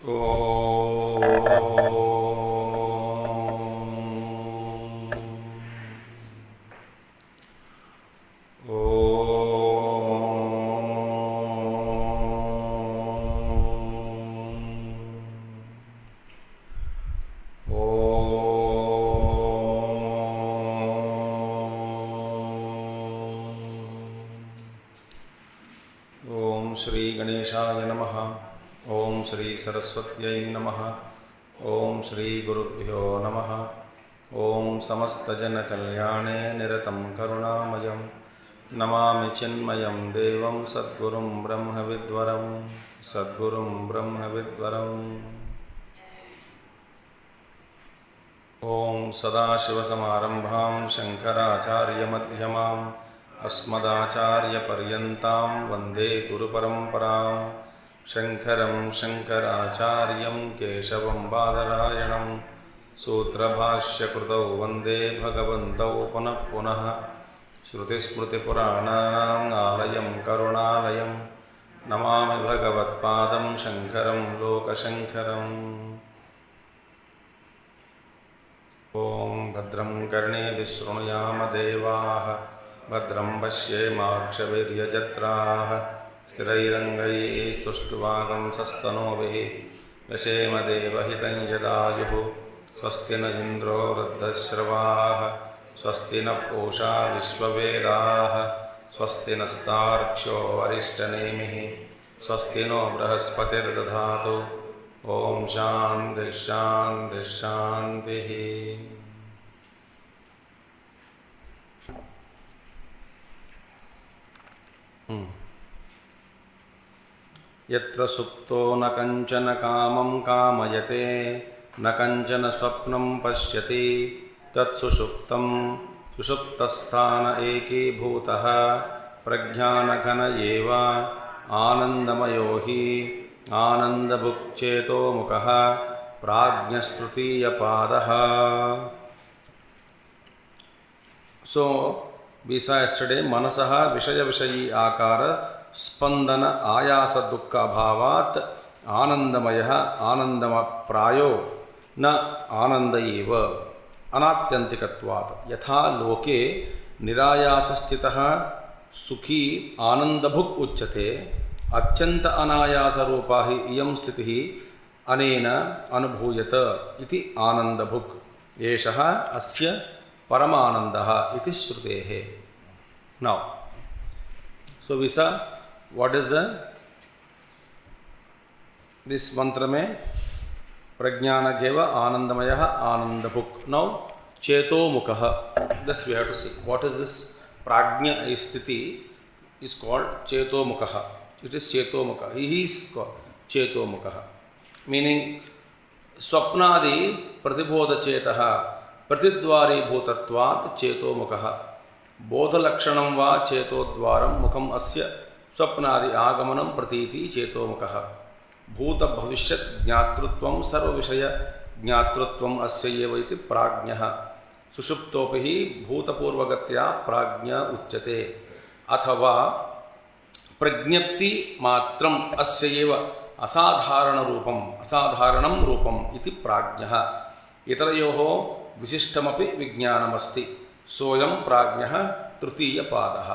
श्री गणेशाय नमः। ओम श्री सरस्वत्यै नमः। ओम श्री गुरुभ्यो नमः। ओम समस्तजनकल्याणे निरतं करुणामयं नमामि चिन्मयं देवं सद्गुरुं ब्रह्मविद्वरं सद्गुरुं ब्रह्मविद्वरम्। ओम सदाशिवसमारम्भां शङ्कराचार्यमध्यमाम् अस्मदाचार्यपर्यन्तां वन्दे गुरुपरम्परां। शङ्करं शङ्कराचार्यं केशवं बादरायणं सूत्रभाष्यकृतौ वन्दे भगवन्तौ पुनः पुनः। श्रुतिस्मृतिपुराणानाम् आलयं करुणालयं नमामि भगवत्पादं शङ्करं लोकशङ्करम्। ॐ भद्रं कर्णेभिः शृणुयाम देवाः भद्रं पश्येमाक्षभिर्यजत्राः स्थिरैरङ्गैस्तुष्टुवागंसस्तनूभिः व्यशेम देवहितं यदायुः। स्वस्ति न इन्द्रो वृद्धश्रवाः स्वस्ति न पूषा विश्ववेदाः स्वस्ति नस्तार्क्ष्यो वरिष्ठनेमिः स्वस्ति नो बृहस्पतिर्दधातु। ॐ शान्तिः शान्तिः शान्तिः। यत्र सुप्तो न कंचन कामं कामयते न कंचन स्वप्नं पश्यति तत्सुषुप्तं सुषुप्तस्थान एकीभूतः प्रज्ञानघन एव आनन्दमयो हि आनन्दभुक्चेतोमुखः प्राज्ञस्तृतीयपादः। So we saw yesterday मनसः विषय विषयी आकार स्पंदन आयास दुःख अभावात् आनंदमयः आनंदम प्रायो न आनंद एव अनात्यंतिकत्वात्। यथा लोके निरायास स्थितः सुखी आनंदभुक् उच्यते अत्यंत अनायास रूपा हि इयं स्थितिः अनेन अनुभूयत इति आनंदभुक् एषः अस्य परमानन्दः इति श्रुतेः। Now so we saw what is this mantra mein prajnanageva anandamaya anandabhuk. Now cheto mukha, thus we have to see what is this prajna sthiti is called cheto mukha. It is cheto mukha. He is called cheto mukha, meaning swapnadi pratibodha chetaha pratidwari bhutatvat cheto mukha. बोधलक्षणं वा चेतोद्वारं मुखम अस्य स्वप्नादि आगमनं प्रतीति चेतोमुखः। भूत भविष्यत् ज्ञातृत्वं सर्वविषय ज्ञातृत्वं अस्य एव इति प्राज्ञः। सुषुप्तोपि हि भूतपूर्वगत्या प्राज्ञ उच्यते। अथवा प्रज्ञप्ति मात्रम् अस्य एव असाधारणं रूपम् इति प्राज्ञः। इतरयोः विशिष्टमपि विज्ञानमस्ति। सोयं प्राज्ञः तृतीयपादः।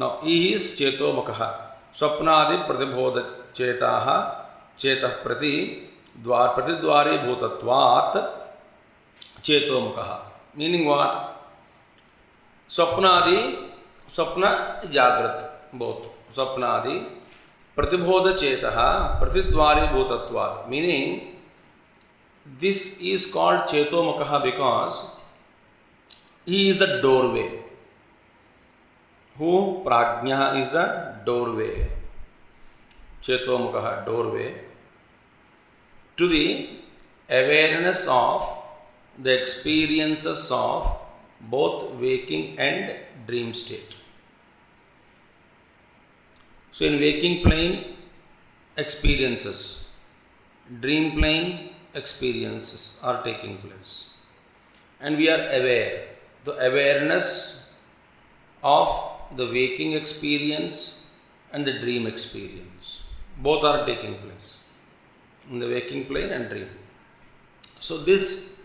Now he is चेतोमुखः। स्वप्नादि प्रतिबोध चेताः चेतः प्रतिद्वारी भूतत्वात् चेतोमुखः। Meaning what? स्वप्न जागृत both स्वप्नादि प्रतिबोध चेतः प्रतिद्वारी भूतत्वात्, meaning this is called चेतोमुखः because he is the doorway. Who? Prajna is the doorway. Chetomukha, doorway to the awareness of the experiences of both waking and dream state. So in waking plane experiences, dream plane experiences are taking place and we are aware. The awareness of the waking experience and the dream experience both are taking place. in the waking plane and dream. So this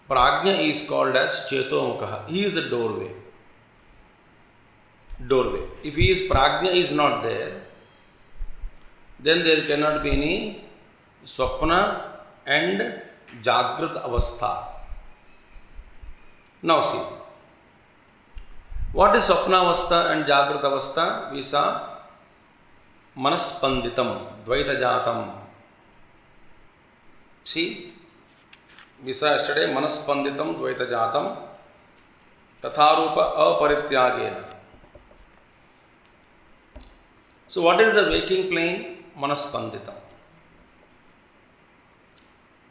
prajna is called as Chetomukha. He is the doorway. If his prajna is not there, then there cannot be any swapna and jagrat avastha. Now see, what is swapna avastha and jagrat avastha? We saw manaspanditam, dvaita jatam. See, we saw yesterday manaspanditam, dvaita jatam, tatharupa aparityagena. So what is the waking plane? Manaspanditam.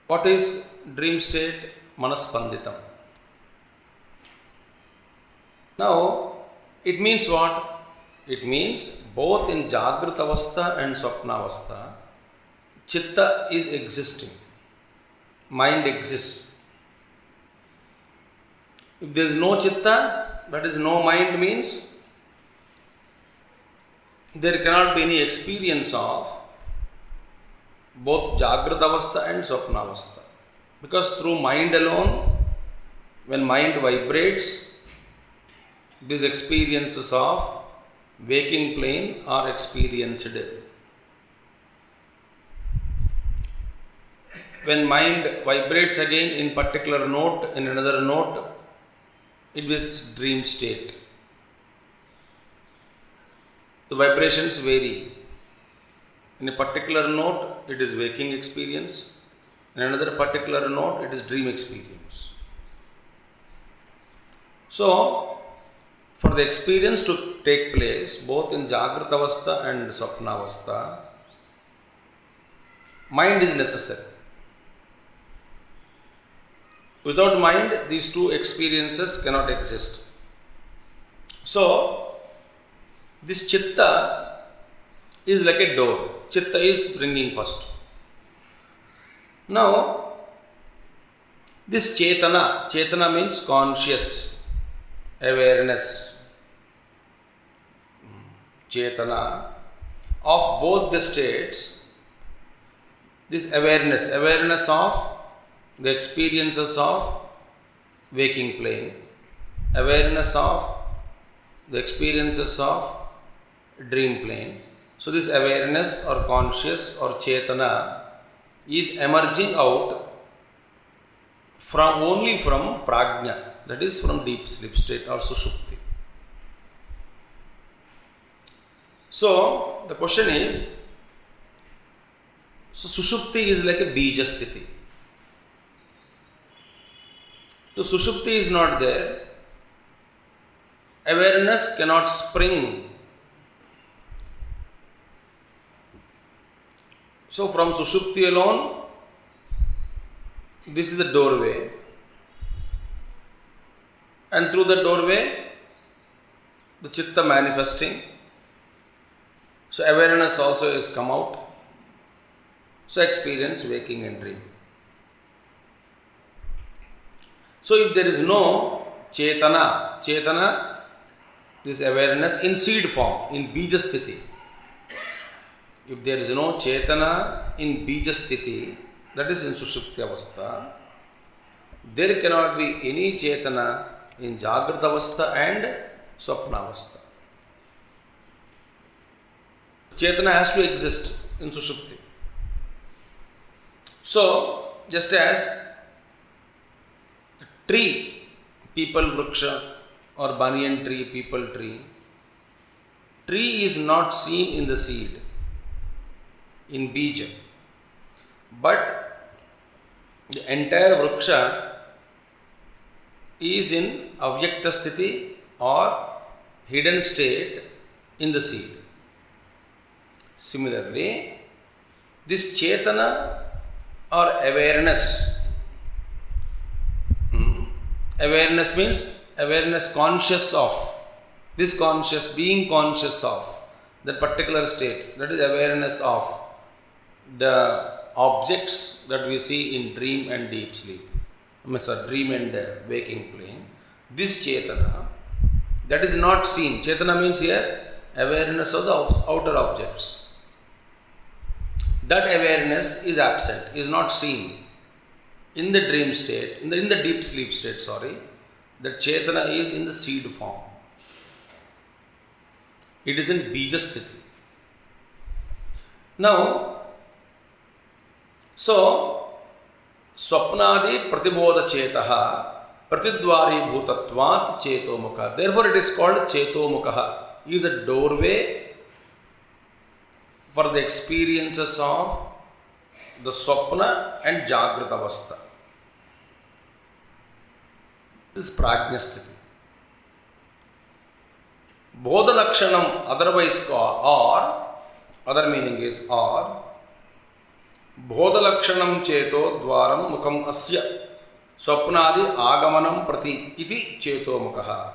What is dream state? Manaspanditam. Now, it means what? It means both in Jagrata Avastha and Swapna Avastha, Chitta is existing. Mind exists. If there is no Chitta, that is no mind, means there cannot be any experience of both Jagrata Avastha and Swapna Avastha. Because through mind alone, when mind vibrates, these experiences of waking plane are experienced. When mind vibrates again in particular note, in another note, it is dream state. The vibrations vary. In a particular note, it is waking experience. In another particular note, it is dream experience. So, for the experience to take place, both in Jagrata Avastha and Swapna Avastha, mind is necessary. Without mind, these two experiences cannot exist. So, this Chitta is like a door. Chitta is bringing first. Now, this Chetana means conscious, awareness. Chetana of both the states, this awareness of the experiences of waking plane, awareness of the experiences of dream plane. So this awareness or conscious or Chetana is emerging out only from prajna, that is from deep sleep state or sushupti. So the question is, so sushupti is like a bija sthiti. So sushupti is not there. Awareness cannot spring. So from sushupti alone, this is the doorway. And through the doorway, the chitta manifesting. So awareness also has come out. So experience waking and dream. So if there is no Chetana, this awareness in seed form, in bija sthiti. If there is no Chetana in bija sthiti, that is in Sushupti Avastha, there cannot be any Chetana in Jagrata Avastha and Swapna Avastha. Chetana has to exist in Sushupti. So, just as tree, people vriksha or banyan tree, people tree is not seen in the seed, in bija. But the entire vriksha is in avyakta sthiti or hidden state in the seed. Similarly, this Chetana or awareness means awareness conscious of, this conscious, being conscious of that particular state, that is awareness of the objects that we see in dream and deep sleep, dream and waking plane. This Chetana, that is not seen. Chetana means here awareness of the outer objects. that awareness is absent, is not seen. In the dream state, in the deep sleep state, that Chetana is in the seed form. It is in Bija Sthiti. Now, so, Swapnadi Pratibodha Chetaha Pratidvari Bhutatvat Chetomukha. Therefore, it is called Chetomukha. It is a doorway for the experiences of the Swapna and Jagrata Avastha. This is Prajna Sthiti. Bodha Lakshanam, otherwise called, or, other meaning is, or, Bodha Lakshanam Cheto Dwaram Mukam Asya Swapnadi Āgamanam Prati Iti Cheto Mukha.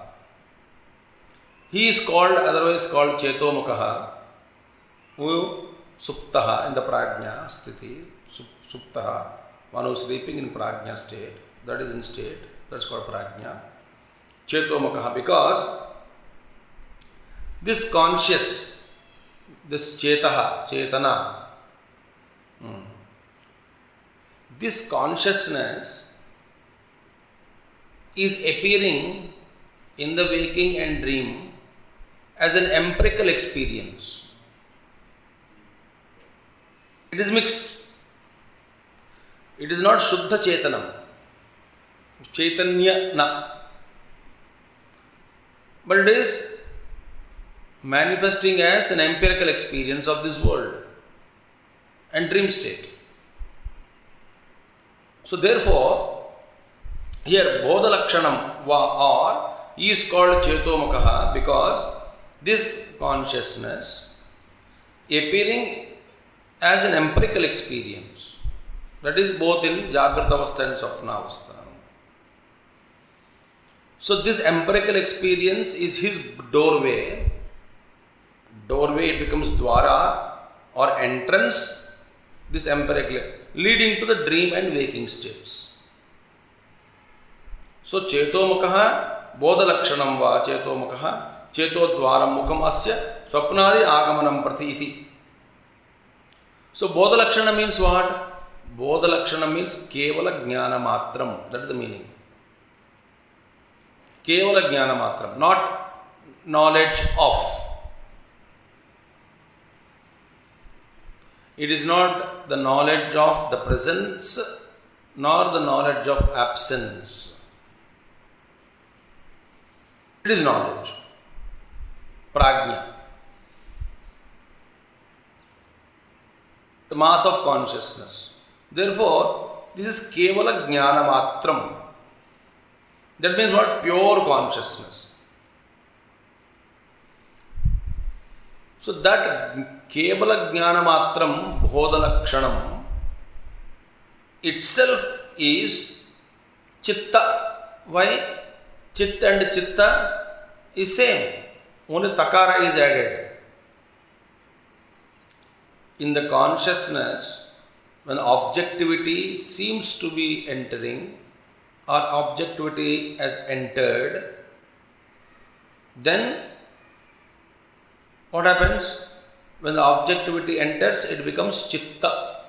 He is called, otherwise called Cheto Mukha, who Suptaha in the Prajna Sthiti, Suptaha, one who is sleeping in Prajna state, that is in state, that's called Prajna. Cheto Mukha, because this conscious, this Chetaha, Chetana, this consciousness is appearing in the waking and dream as an empirical experience. It is mixed. It is not Shuddha Chetanam, Chaitanya na. But it is manifesting as an empirical experience of this world and dream state. So therefore, here Bodha Lakshanam or is called Chetomukha because this consciousness appearing as an empirical experience, that is both in Jagrata Avastha and Swapna Avastha. So this empirical experience is his doorway. Doorway, it becomes Dwara or entrance, this empirical, leading to the dream and waking states. So Chetomukha, Bodha Lakshanam va Chetomukha, Cheto Dwaram Mukam Asya, Swapnadi Āgamanam Prati Iti. So Bodha Lakshana means what? Bodha Lakshana means Kevala Jnana Matram. That is the meaning. Kevala Jnana Matram, not knowledge of. It is not the knowledge of the presence nor the knowledge of absence. It is knowledge. Prajna. The mass of consciousness. Therefore, this is Kevala Jnana Matram. That means what? Pure consciousness. So that Kevala Jnana Matram Bodha Lakshanam itself is Chitta. Why? Chitta and Chitta is same. Only Takara is added. In the consciousness, when objectivity seems to be entering or objectivity has entered, then what happens? When the objectivity enters, it becomes Chitta.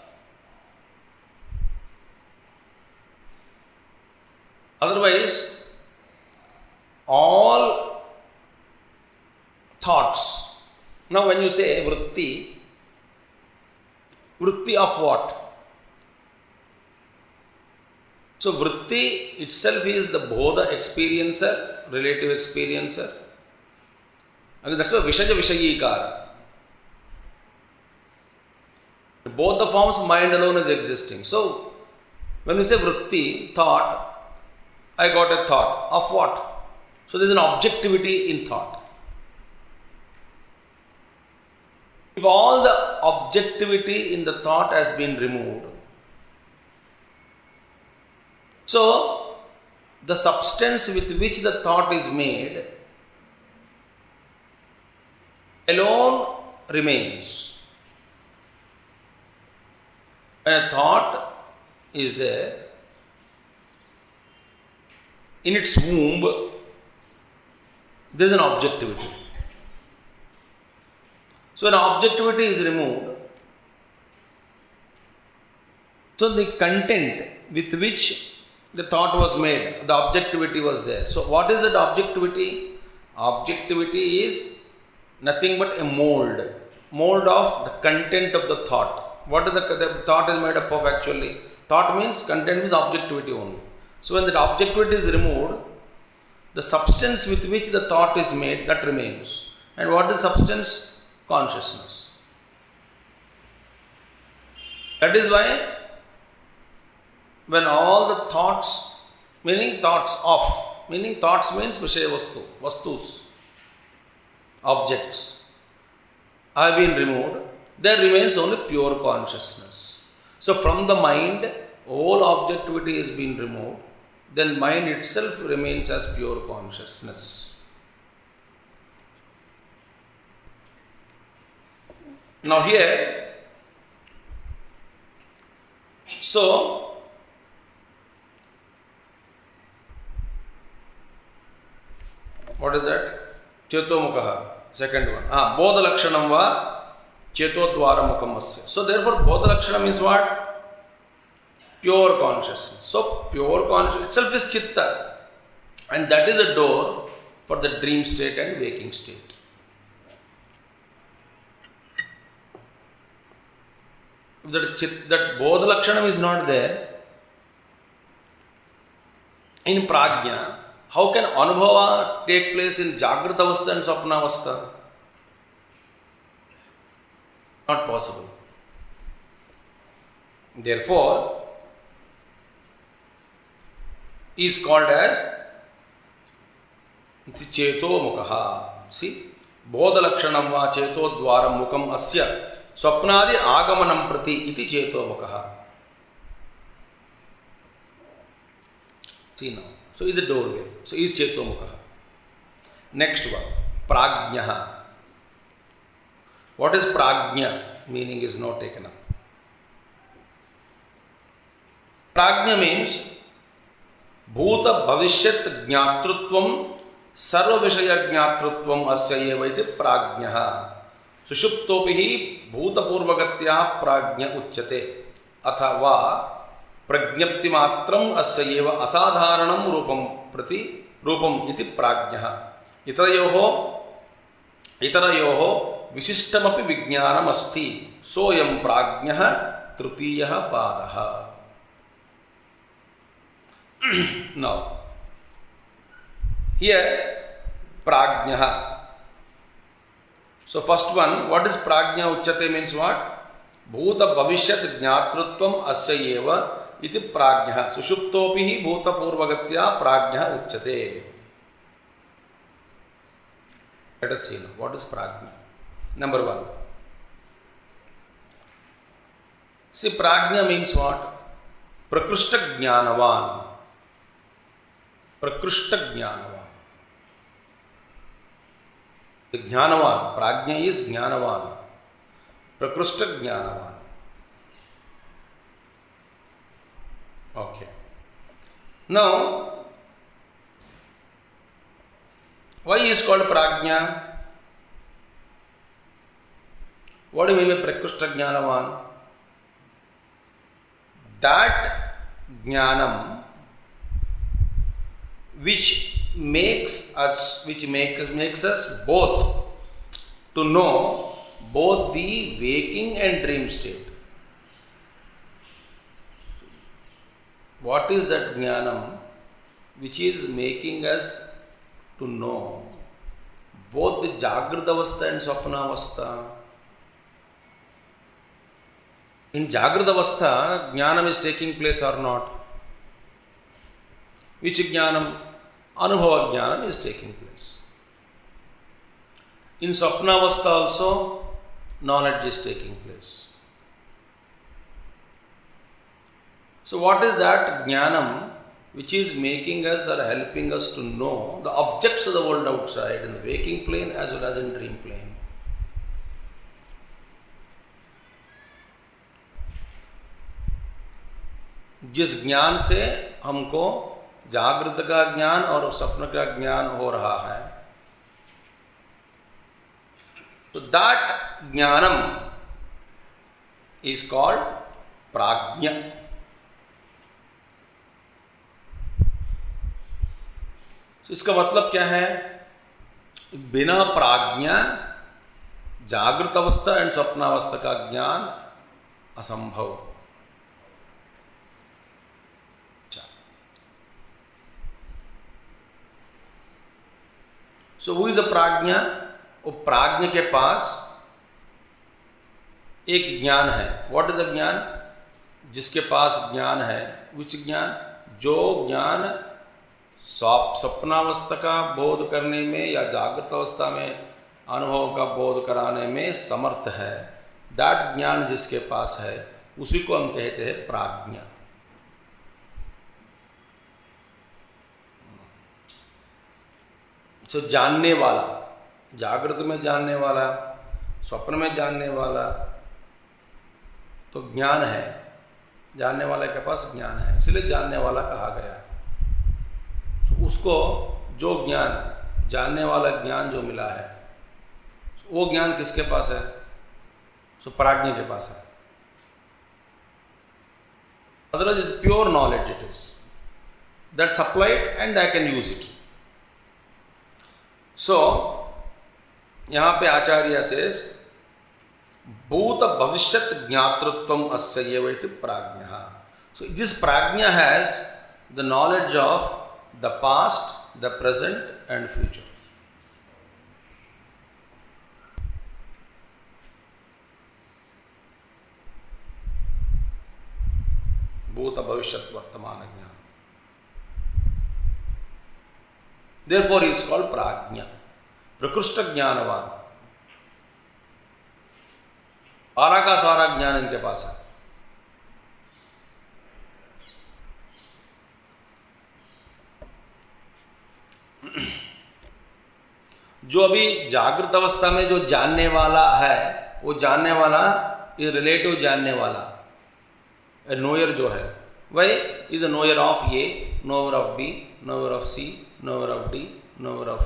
Otherwise, all thoughts. Now when you say vritti of what? So vritti itself is the bodha experiencer, relative experiencer. I mean, that's a Vishaja Vishayikara. Both the forms, mind alone is existing. So when we say vritti, thought, I got a thought. Of what? So there is an objectivity in thought. If all the objectivity in the thought has been removed, so the substance with which the thought is made alone remains. When a thought is there, in its womb, there is an objectivity. So when objectivity is removed, So the content with which the thought was made, the objectivity was there. So what is that objectivity? Objectivity is nothing but a mold of the content of the thought. What is the thought is made up of actually? Thought means content means objectivity only. So when that objectivity is removed, the substance with which the thought is made, that remains. And what is substance? Consciousness. That is why when all the thoughts, meaning thoughts means Vishaya Vastu, Vastus, objects, have been removed, there remains only pure consciousness. So from the mind, all objectivity is being removed, then mind itself remains as pure consciousness. Now here, so what is that? Chetomukaha, second one. Bodha lakshanam va chetodvaramukam asya. So therefore bodha lakshana means what? Pure consciousness. So pure consciousness itself is chitta, and that is a door for the dream state and waking state. If that bodha lakshanam is not there in prajna, how can anubhava take place in jagrata avastha and swapna avastha? Not possible. Therefore, is called as cheto mukaha. See, bodha lakshanam va cheto dvaram mukam asya swapnadi agamanam prati iti cheto mukaha. See now. So is the doorway. So is cheto mukaha. Next one, prajnaha. What is prajna? Meaning is not taken up. Prajna means bhuta bhavishyat jnatrutvam sarva vishaya jnatrutvam asya eva iti prajnaha. Sushuptopihi bhuta purvagatya prajna uchyate athava प्रज्ञप्ति मात्रम अस्य एव असाधारणं रूपम इति प्राज्ञः इतरयोः विशिष्टमपि विज्ञानम् अस्ति सोऽयं प्राज्ञः तृतीयः पादः. Now here prajñah. So first one, what is prajña uchyate means what? Bhuta bhavishyat jnatrutvam asya eva iti prajñah. Sushuptopihi bhuta purvagatya prajñah uchyate. Let us see now. What is prajña? Number one. See, prajña means what? Prakrishta jnanavan. Prakrishta jnanavan. The jnanavan. Prajña is jnanavan. Prakrishta jnanavan. Okay. Now, why is called prajña? What do you mean by prakrishta jnanavan? That jnanam which makes us both to know both the waking and dream state. What is that jnanam which is making us to know both the jagrata avastha and swapna avastha? In jagrata avastha, jnanam is taking place or not? Which jnanam? Anubhava jnanam is taking place. In swapna avastha also, knowledge is taking place. So what is that jnanam which is making us or helping us to know the objects of the world outside in the waking plane as well as in dream plane? जिस ज्ञान से हमको जागृत का ज्ञान और स्वप्न का ज्ञान हो रहा है, तो दैट ज्ञानम इज कॉल्ड प्राज्ञ. तो इसका मतलब क्या है? बिना प्राज्ञा जागृत अवस्था एंड स्वप्नावस्था का ज्ञान असंभव। सो हु इज अ प्राज्ञा? वो प्राज्ञ के पास एक ज्ञान है। व्हाट इज अ ज्ञान? जिसके पास ज्ञान है, विच ज्ञान? जो ज्ञान स्वप्नावस्था का बोध करने में या जागृत अवस्था में अनुभव का बोध कराने में समर्थ है, दैट ज्ञान जिसके पास है उसी को हम कहते हैं प्राज्ञा। सो जानने वाला, जागृत में जानने वाला, स्वप्न में जानने वाला, तो ज्ञान है, जानने वाले के पास ज्ञान है, इसलिए जानने वाला कहा गया। तो उसको जो ज्ञान, जानने वाला ज्ञान जो मिला है, वो ज्ञान किसके पास है? सो प्राज्ञ के पास है। Otherwise is pure knowledge, it is that's applied and I can use it. So यहां पे आचार्य सेज भूत भविष्यत ज्ञातृत्वम अस्य एव इति प्राज्ञः। सो दिस प्राज्ञा has the knowledge of the past, the present and future. भूत भविष्यत वर्तमान ज्ञान। Therefore he is called प्राज्ञा, प्रकृष्ट ज्ञानवान। सारा का सारा ज्ञान इनके पास है। जो अभी जागृत अवस्था में जो जानने वाला है, वो जानने वाला ये रिलेटिव जानने वाला नोयर जो है, वही is a knower of A, knower of B, knower of C, knower of D, knower of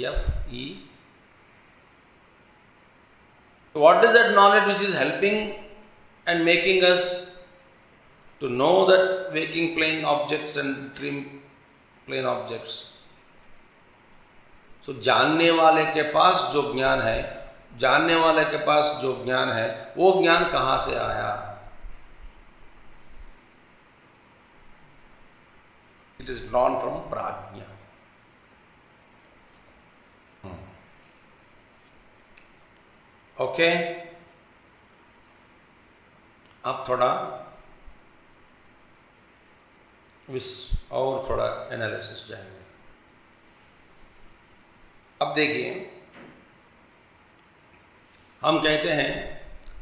F, E. So what is that knowledge which is helping and making us to know that waking plane objects and dream plane objects? So जानने वाले के पास जो ज्ञान है, जानने वाले के पास जो ज्ञान है, वो ज्ञान कहाँ से आया? It is drawn from प्राज्ञा। ओके, अब थोड़ा और थोड़ा एनालिसिस जाएंगे। अब देखिए, हम कहते हैं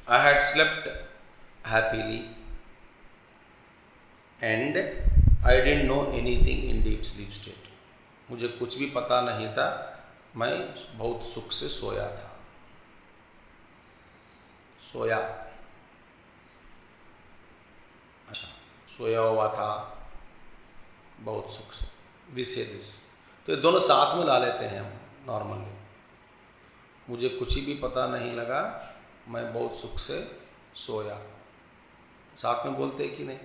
I had slept happily and I didn't know anything in deep sleep state. मुझे कुछ भी पता नहीं था, मैं बहुत सुख से सोया था। सोया, अच्छा, सोया हुआ था बहुत सुख से, वी से दिस। तो ये दोनों साथ में ला लेते हैं हम नॉर्मली। मुझे कुछ भी पता नहीं लगा, मैं बहुत सुख से सोया, साथ में बोलते हैं कि नहीं?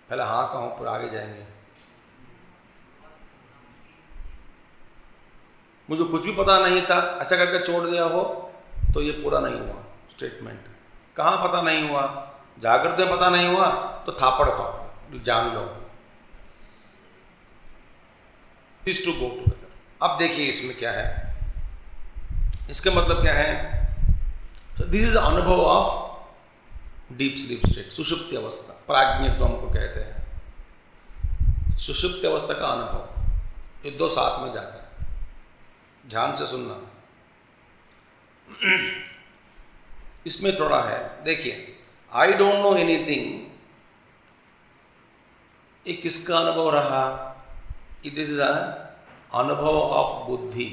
पहले हाँ कहूँ फिर आगे जाएंगे। मुझे कुछ भी पता नहीं था, अच्छा करके छोड़ दिया हो तो ये पूरा नहीं हुआ स्टेटमेंट। कहाँ पता नहीं हुआ? जागृत में पता नहीं हुआ तो थापड़ खाओ, जान लो। This two go together. अब देखिए इसमें क्या है, इसका मतलब क्या है? so, दिस इज अनुभव ऑफ डीप स्लीप स्टेट, सुषुप्ति अवस्था, प्राज्ञ जो हमको कहते हैं, सुषुप्ति अवस्था का अनुभव। ये दो साथ में जाते हैं, ध्यान से सुनना। इसमें थोड़ा है, देखिए, आई डोंट नो एनीथिंग, ये किसका अनुभव रहा? इट इज अ अनुभव ऑफ बुद्धि।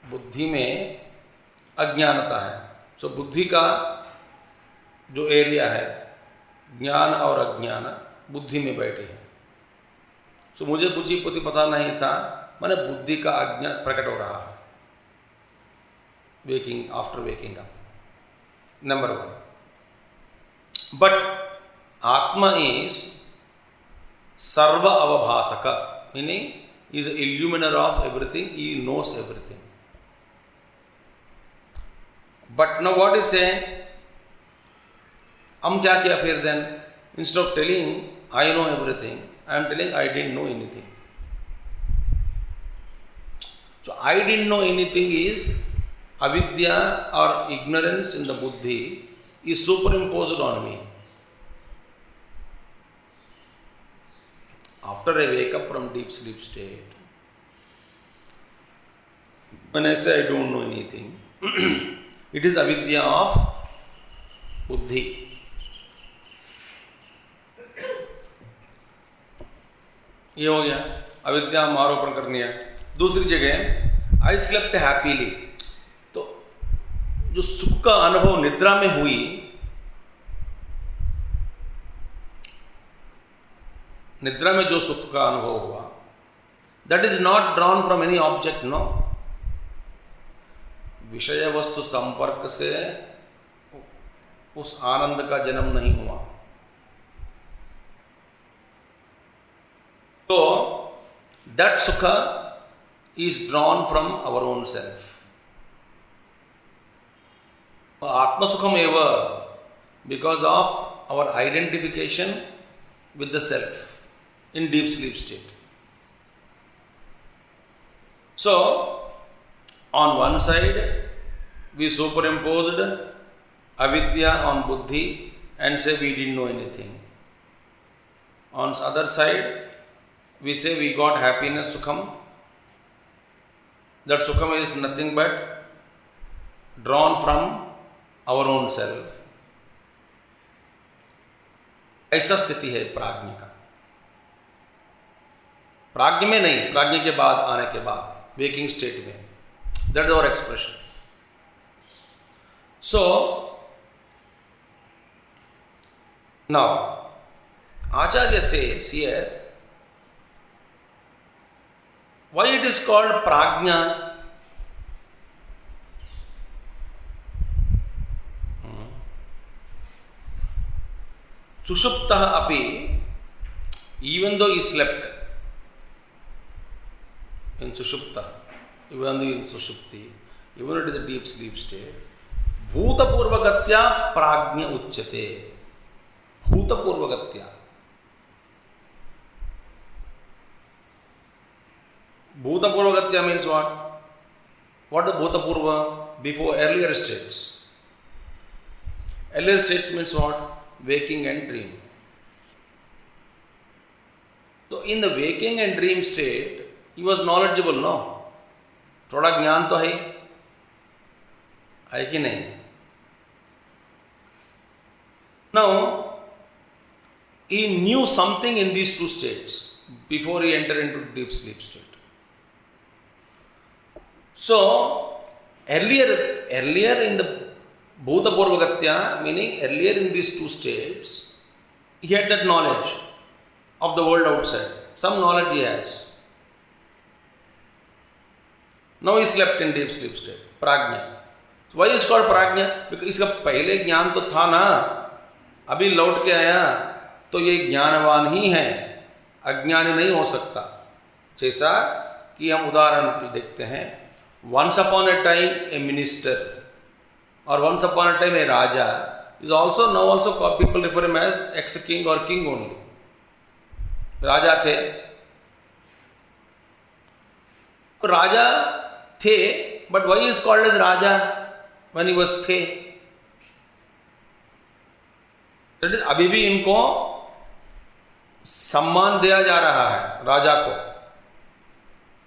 बुद्धि में अज्ञानता है। सो बुद्धि का जो एरिया है, ज्ञान और अज्ञान बुद्धि में बैठे हैं। सो मुझे कुछ ही पता नहीं था, मैंने बुद्धि का अज्ञान प्रकट हो रहा है waking, after waking up. Number one. But Atma is Sarva avabhasaka, meaning he is the illuminer of everything, he knows everything. But now what is saying? हम क्या किया फिर then? Instead of telling I know everything, I am telling I didn't know anything. So I didn't know anything is avidya or ignorance in the buddhi is superimposed on me. After I wake up from deep sleep state, when I say I don't know anything, it is avidya of buddhi. ये हो गया, अविद्या हम आरोपण करनी है. दूसरी जगह आई स्लेप्ट हैप्पीली, तो जो सुख का अनुभव निद्रा में हुई, निद्रा में जो सुख का अनुभव हुआ, that is not drawn from any object. No, विषय वस्तु संपर्क से उस आनंद का जन्म नहीं हुआ. तो दैट सुख is drawn from our own self. Atma Sukham eva, because of our identification with the self in deep sleep state. So, on one side, we superimposed avidya on buddhi and say we didn't know anything. On the other side, we say we got happiness, sukham. That sukham is nothing but drawn from our own self. ऐसा स्थिति है प्राज्ञ का. प्राज्ञ में नहीं, प्राज्ञ के बाद, आने के बाद, वेकिंग स्टेट में. That is our expression. So now Acharya says here, why it is called prajna? Sushuptah api, even though he slept in Sushupta, even though in Sushupti, even though it is a deep sleep state, Bhutapurvagatya prajna uchyate. Bhutapurvagatya. Bhutapurvagatya means what? What is Bhutapurva? Before earlier states. Earlier states means what? Waking and dream. So in the waking and dream state, he was knowledgeable, no? थोड़ा ज्ञान तो है कि नहीं? Now, he knew something in these two states before he entered into deep sleep state. So, earlier in the Bhutapurvagatya, meaning earlier in these two states, he had that knowledge of the world outside. Some knowledge he has. Now he slept in deep sleep state, prajna. So why is it called prajna? Because इसका पहले ज्ञान तो था ना, अभी लौट के आया, तो ये ज्ञानवान ही है, अज्ञानी नहीं हो सकता. जैसा कि हम उदाहरण देखते हैं, once upon a time a minister or once upon a time a raja is also now also called, people refer him as ex-king or king only. राजा थे, राजा थे, but why is called as raja when he was थे? That is, अभी भी इनको सम्मान दिया जा रहा है राजा को.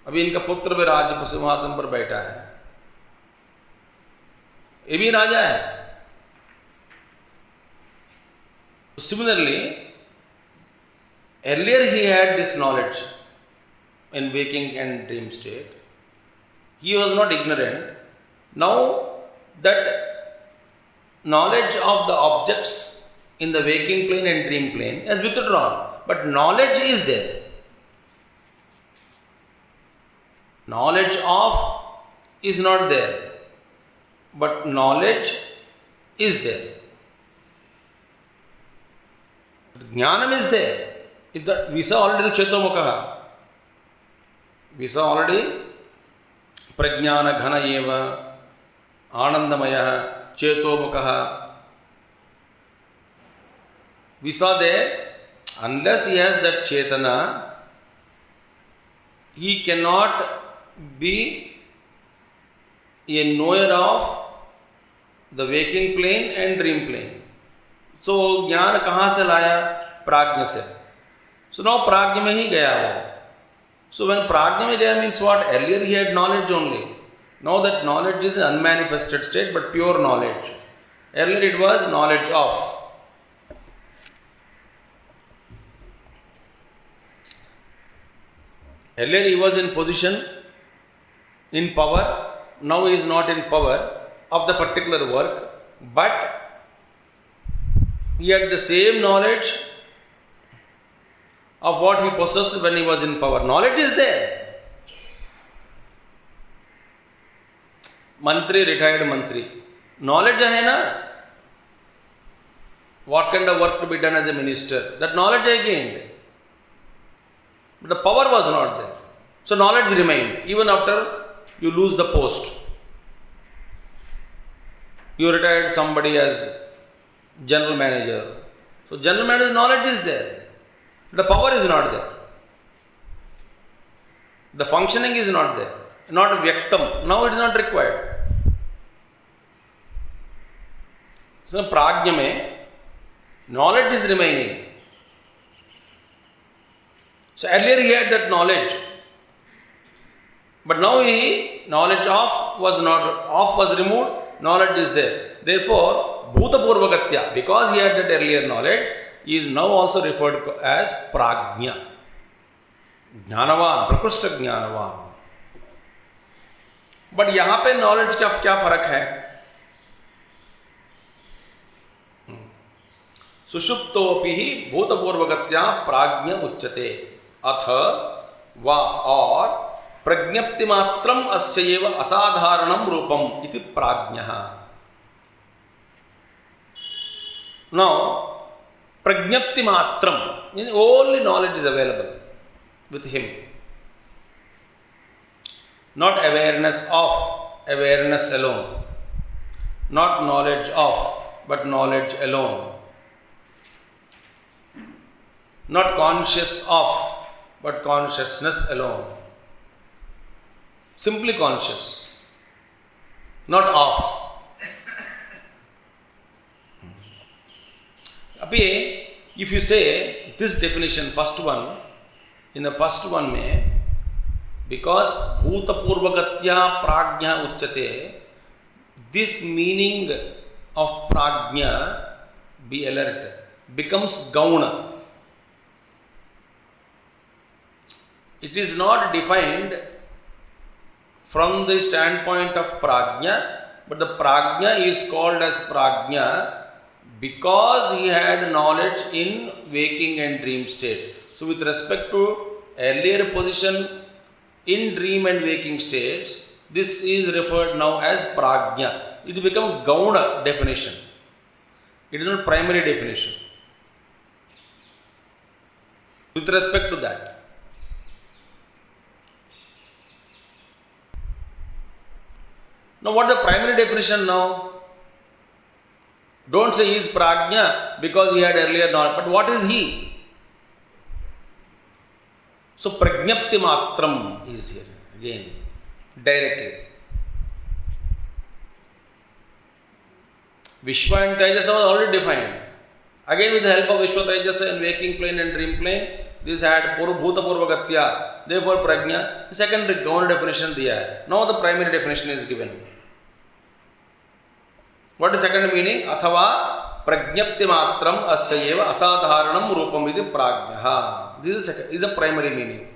अभी इनका पुत्र भी राज सिंहासन पर बैठा है, ये भी राजा है. Similarly, earlier he had this knowledge in waking and dream state. He was not ignorant. Now that knowledge of the objects in the waking plane and dream plane has withdrawn, but knowledge is there. Knowledge of is not there, but knowledge is there. Jnanam is there. If the visa already Chetomukha, visa already Prajnana Ghana Eva, Anandamaya, Chetomukha. Visa there, unless he has that Chetana, he cannot be a knower of the waking plane and dream plane. So, ज्ञान कहाँ से लाया? प्राज्ञ से. So now प्राज्ञ में ही गया वो. So when प्राज्ञ में गया means what? Earlier he had knowledge only. Now that knowledge is an unmanifested state but pure knowledge. Earlier it was knowledge of. Earlier he was in position, in power. Now he is not in power of the particular work, but he had the same knowledge of what he possessed when he was in power. Knowledge is there. Mantri, retired Mantri. Knowledge hai na? What kind of work to be done as a minister? That knowledge I gained. But the power was not there. So knowledge remained even after you lose the post. You retired somebody as general manager. So general manager knowledge is there. The power is not there. The functioning is not there. Not vyaktam. Now it is not required. So prajna mein knowledge is remaining. So earlier he had that knowledge. But now knowledge of was removed, knowledge is there. Therefore, Bhuta Purvagatya, because he had that earlier knowledge, he is now also referred as Prajna. Jnanavan, Prakrishta Jnanavan. But यहाँ पे knowledge का क्या फर्क है? सुषुप्तोपि ही भूतपूर्वगत्या प्राज्ञ उच्यते अथ वा और प्रज्ञप्ति मात्रम अस्यैव असाधारणम रूपम इति प्राज्ञः. Now, प्रज्ञप्ति Mataram means only knowledge is available with him. Not awareness of, awareness alone. Not knowledge of, but knowledge alone. Not conscious of, but consciousness alone. Simply conscious, not of. If you say this definition, first one, in the first one mein, because bhuta purvagatya prajna uchyate, this meaning of prajna, be alert, becomes gauna. It is not defined from the standpoint of prajna, but the prajna is called as prajna because he had knowledge in waking and dream state. So with respect to earlier position in dream and waking states, this is referred now as prajna. It becomes gauna definition. It is not primary definition. With respect to that. Now what is the primary definition now? Don't say he is prajna because he had earlier knowledge. But what is he? So prajnapti matram is here again, directly. Vishwa and Tejasa was already defined. Again with the help of Vishwa, Tejasa in waking plane and dream plane, this had Bhuta Purvagatya, therefore prajna. Secondary gauna definition diya. Now the primary definition is given. What is second meaning? Athava prajnapti matram asyayeva asadharanam rupam iti prajnaha. This is the primary meaning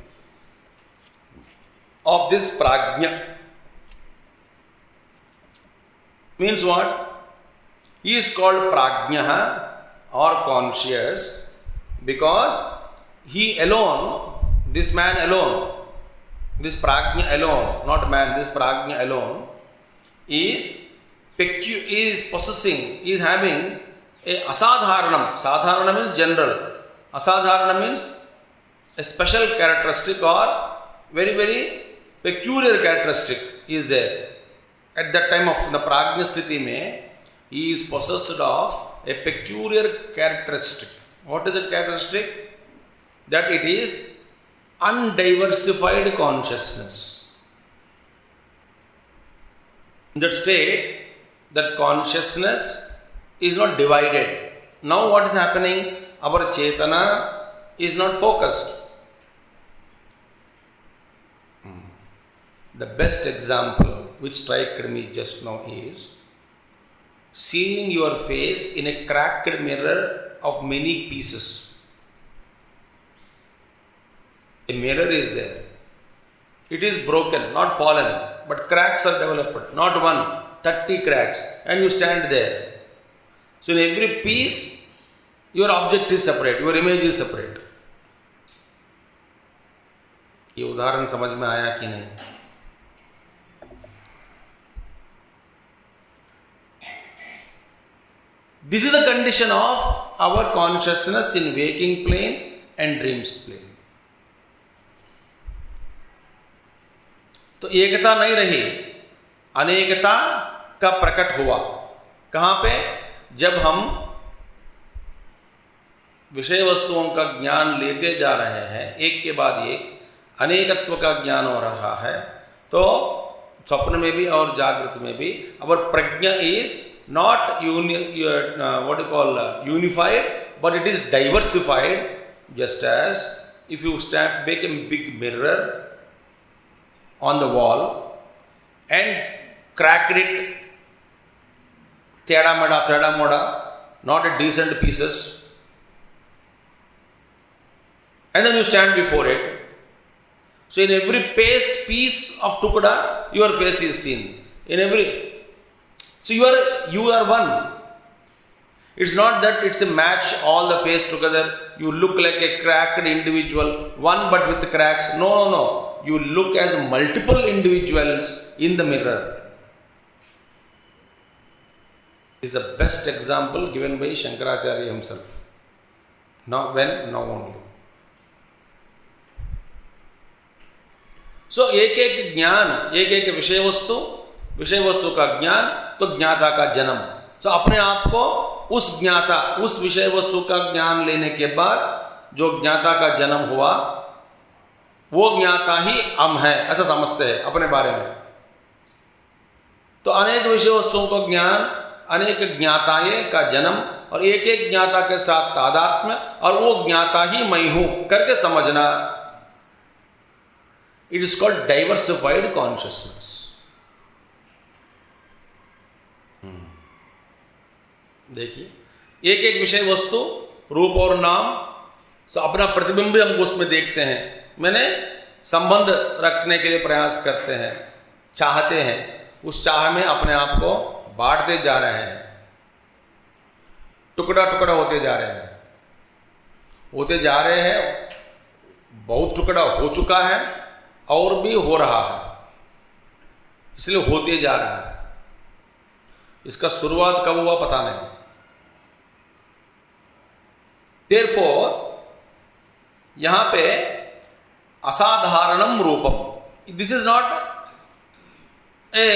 of this prajna. Means what? He is called prajnaha or conscious because he alone, this man alone, this prajna alone, not man, this prajna alone is possessing, is having a asadharanam. Sadharana means general. Asadharana means a special characteristic or very, very peculiar characteristic is there. At that time of the prajna sthiti mein, he is possessed of a peculiar characteristic. What is that characteristic? That it is undiversified consciousness. In that state, that consciousness is not divided. Now what is happening? Our chetana is not focused. The best example which struck me just now is seeing your face in a cracked mirror of many pieces. A mirror is there. It is broken, not fallen, but cracks are developed. Not one, 30 cracks, and you stand there. So in every piece, your object is separate, your image is separate. ये उदाहरण समझ में आया कि नहीं? This is the condition of our consciousness in waking plane and dreams plane. तो एकता नहीं रही, अनेकता का प्रकट हुआ. कहाँ पे? जब हम विषय वस्तुओं का ज्ञान लेते जा रहे हैं, एक के बाद एक अनेकत्व का ज्ञान हो रहा है, तो स्वप्न में भी और जागृत में भी our prajna is not unified, but it is diversified. Just as if you make a big mirror on the wall and crack it, theda moda, not a decent pieces, and then you stand before it. So in every piece of tukda, your face is seen. So you are one. It's not that it's a match, all the face together. You look like a cracked individual, one but with cracks. No. You look as multiple individuals in the mirror. This is the best example given by Shankaracharya himself. Now only. So एक ज्ञान, एक विषय वस्तु का ज्ञान, तो ज्ञाता का जन्म. तो अपने आप को उस ज्ञाता, उस विषय वस्तु का ज्ञान लेने के बाद जो ज्ञाता का जन्म हुआ, वो ज्ञाता ही हम है, ऐसा समझते हैं अपने बारे में. तो अनेक विषय वस्तुओं का ज्ञान, अनेक ज्ञाताएं का जन्म और एक ज्ञाता के साथ तादात्म्य और वो ज्ञाता ही मैं हूं करके समझना. It is called diversified consciousness. देखिए, एक विषय वस्तु, रूप और नाम, तो अपना प्रतिबिंब हम उसमें देखते हैं. मैंने संबंध रखने के लिए प्रयास करते हैं, चाहते हैं, उस चाह में अपने आप को बांटते जा रहे हैं, टुकड़ा होते जा रहे हैं. बहुत टुकड़ा हो चुका है और भी हो रहा है, इसलिए होते जा रहा है. इसका शुरुआत कब हुआ पता नहीं. Therefore, यहां पे असाधारणम रूपम, this is not a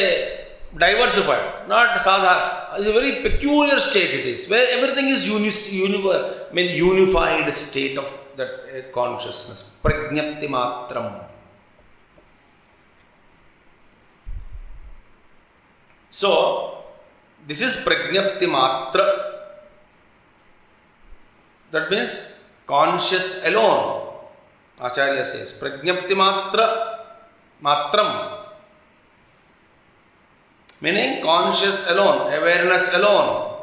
diversified, not sadhara, it's a very peculiar state it is, where everything is unified state of that consciousness, prajñapti matram. So, this is prajñapti matra. That means conscious alone. Acharya says, prajñapti matram. Meaning conscious alone, awareness alone,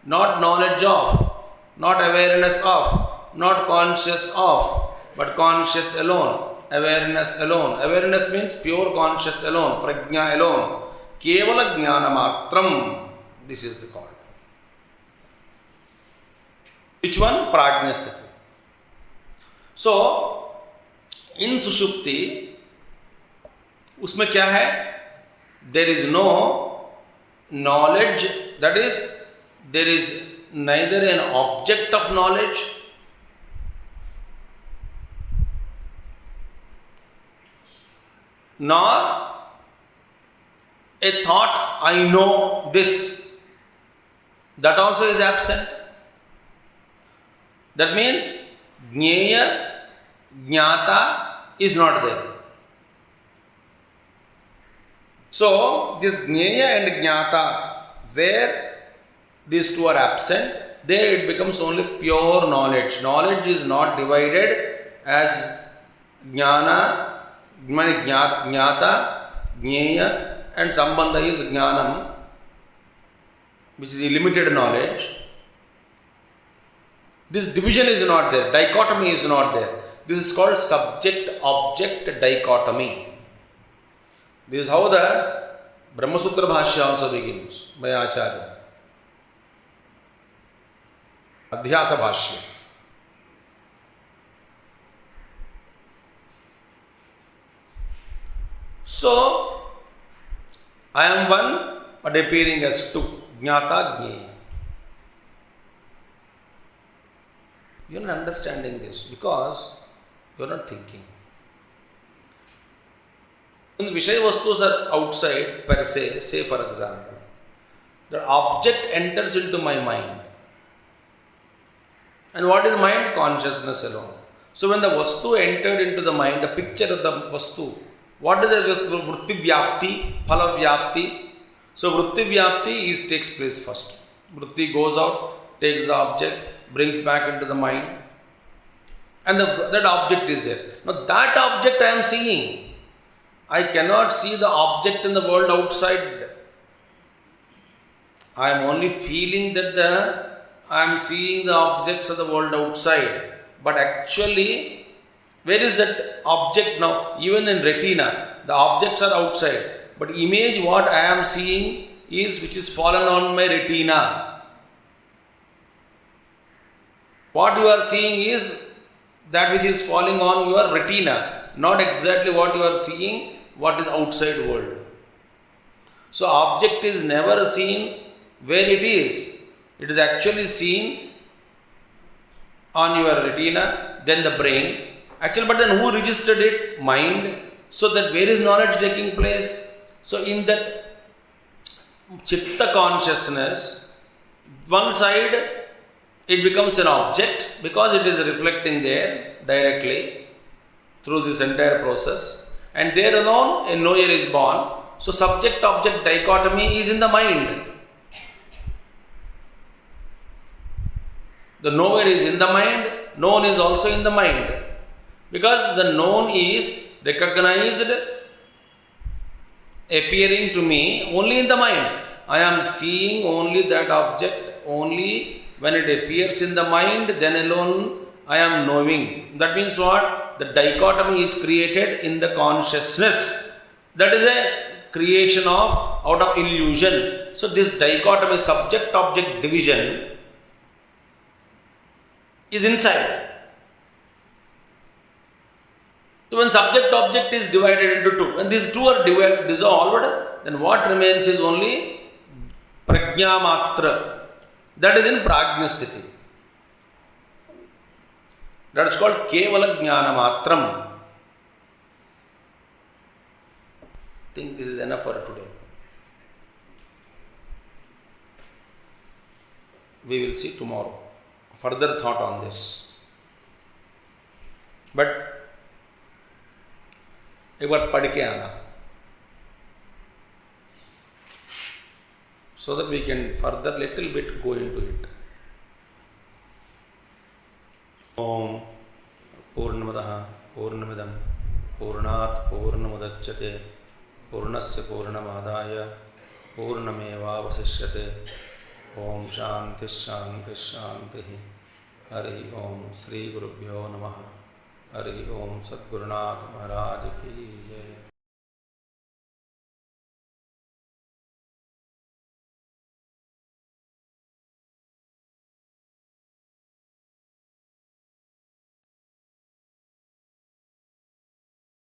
not knowledge of, not awareness of, not conscious of, but conscious alone, awareness alone. Awareness means pure conscious alone, prajna alone. Kevala jnana matram. This is the call. Which one? Prajna sthiti. So, in sushupti, उसमें क्या है? There is no knowledge, that is, there is neither an object of knowledge nor a thought, I know this. That also is absent. That means Jnaya, Jnata is not there. So, this Jnaya and Jnata, where these two are absent, there it becomes only pure knowledge. Knowledge is not divided as Jnana, Jnata, Jnaya and Sambandha is Jnanam, which is limited knowledge. This division is not there, dichotomy is not there. This is called subject-object dichotomy. This is how the Brahma Sutra Bhāṣya also begins by Acharya. Adhyasa Bhāṣya. So, I am one but appearing as two. Jnata, Jnaya. You are not understanding this because you are not thinking. When the Vishaya Vastus are outside per se, say for example, the object enters into my mind. And what is mind? Consciousness alone. So when the Vastu entered into the mind, the picture of the Vastu, what is the Vritti Vyapti, Phala Vyapti? So Vritti Vyapti takes place first. Vritti goes out, takes the object, brings back into the mind, and that object is there. Now that object I am seeing. I cannot see the object in the world outside. I am only feeling that I am seeing the objects of the world outside. But actually, where is that object now? Even in retina, the objects are outside. But image what I am seeing is which is fallen on my retina. What you are seeing is that which is falling on your retina, not exactly what you are seeing, what is outside world. So object is never seen where it is. It is actually seen on your retina, then the brain. Actually, but then who registered it? Mind. So that where is knowledge taking place? So in that Chitta consciousness, one side it becomes an object because it is reflecting there directly through this entire process, and there alone a knower is born. So subject-object dichotomy is in the mind. The knower is in the mind, known is also in the mind. Because the known is recognized, appearing to me only in the mind. I am seeing only that object only when it appears in the mind, then alone I am knowing. That means what? The dichotomy is created in the consciousness. That is a creation of out of illusion. So this dichotomy, subject-object division, is inside. So when subject-object is divided into two, when these two are dissolved, then what remains is only prajna matra. That is in prajna sthiti. That is called kevala jnana matram. I think this is enough for today. We will see tomorrow. Further thought on this. But एक बार पढ़ के आना, so that we can further little bit go into it. Om Purnamadaha Purnamidam Purnat Purnamudachyate Purnasya Purnamadaya Purnameva Vasishyate. Om Shanti Shanti Shanti. Hari Om Sri Gurubhyo Namaha. Hari Om Sadgurunath Maharaj Ki Jai.